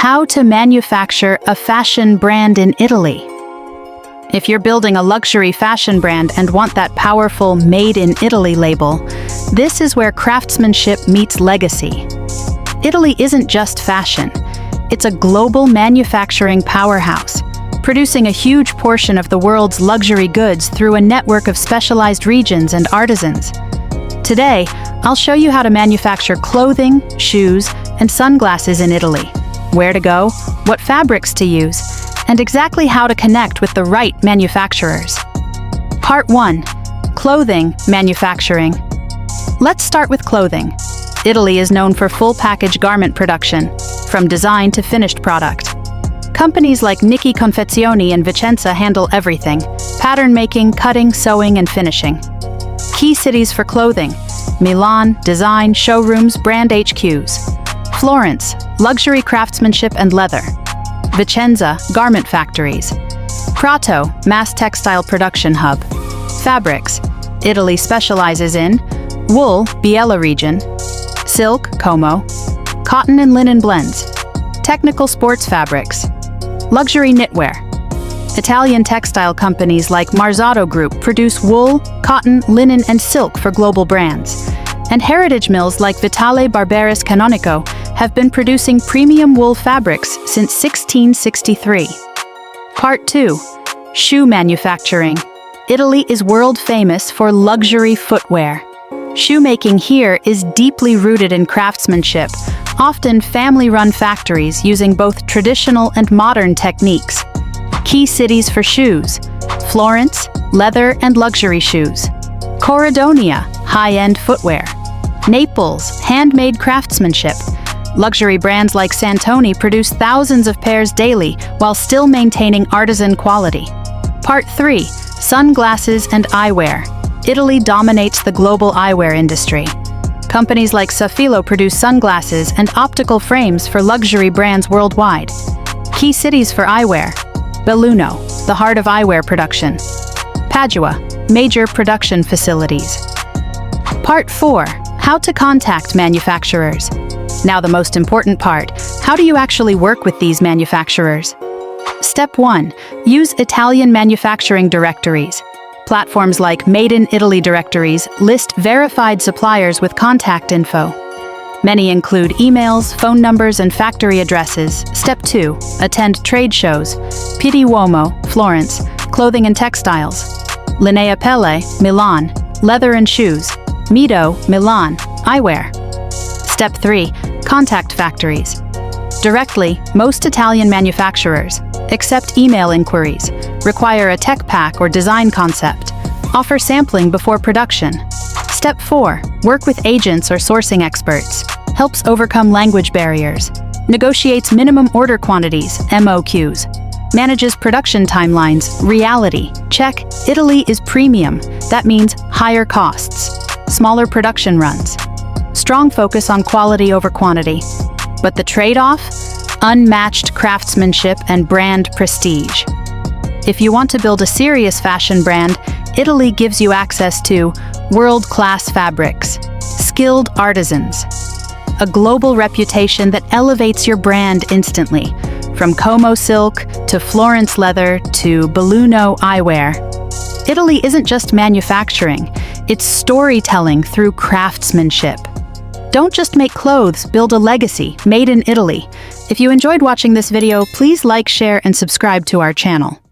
How to manufacture a fashion brand in Italy. If you're building a luxury fashion brand and want that powerful Made in Italy label, this is where craftsmanship meets legacy. Italy isn't just fashion. It's a global manufacturing powerhouse, producing a huge portion of the world's luxury goods through a network of specialized regions and artisans. Today, I'll show you how to manufacture clothing, shoes, and sunglasses in Italy, where to go, what fabrics to use, and exactly how to connect with the right manufacturers. Part 1. Clothing manufacturing. Let's start with clothing. Italy is known for full-package garment production, from design to finished product. Companies like Nichi Confezioni and Vicenza handle everything: pattern making, cutting, sewing, and finishing. Key cities for clothing: Milan, design, showrooms, brand HQs. Florence, luxury craftsmanship and leather. Vicenza, garment factories. Prato, mass textile production hub. Fabrics: Italy specializes in wool, Biella region; silk, Como; cotton and linen blends. Technical sports fabrics. Luxury knitwear. Italian textile companies like Marzotto Group produce wool, cotton, linen, and silk for global brands. And heritage mills like Vitale Barberis Canonico have been producing premium wool fabrics since 1663. Part 2. Shoe manufacturing. Italy is world famous for luxury footwear. Shoemaking here is deeply rooted in craftsmanship, often family-run factories using both traditional and modern techniques. Key cities for shoes: Florence, leather and luxury shoes; Corridonia, high-end footwear; Naples, handmade craftsmanship. Luxury brands like Santoni produce thousands of pairs daily while still maintaining artisan quality. Part 3. Sunglasses and eyewear. Italy dominates the global eyewear industry. Companies like Safilo produce sunglasses and optical frames for luxury brands worldwide. Key cities for eyewear: Belluno, the heart of eyewear production; Padua, major production facilities. Part 4. How to contact manufacturers. Now the most important part: how do you actually work with these manufacturers? Step 1. Use Italian manufacturing directories. Platforms like Made in Italy directories list verified suppliers with contact info. Many include emails, phone numbers, and factory addresses. Step 2. Attend trade shows: Pitti Uomo, Florence, clothing and textiles; Linea Pelle, Milan, leather and shoes; Mido, Milan, eyewear. Step 3. Contact factories. Directly, most Italian manufacturers accept email inquiries, require a tech pack or design concept, offer sampling before production. Step 4. Work with agents or sourcing experts, helps overcome language barriers, negotiates minimum order quantities, MOQs, manages production timelines, reality check. Italy is premium. That means higher costs, smaller production runs, strong focus on quality over quantity. But the trade-off? Unmatched craftsmanship and brand prestige. If you want to build a serious fashion brand, Italy gives you access to world-class fabrics, skilled artisans, a global reputation that elevates your brand instantly, from Como silk to Florence leather to Belluno eyewear. Italy isn't just manufacturing, it's storytelling through craftsmanship. Don't just make clothes, build a legacy, made in Italy. If you enjoyed watching this video, please like, share, and subscribe to our channel.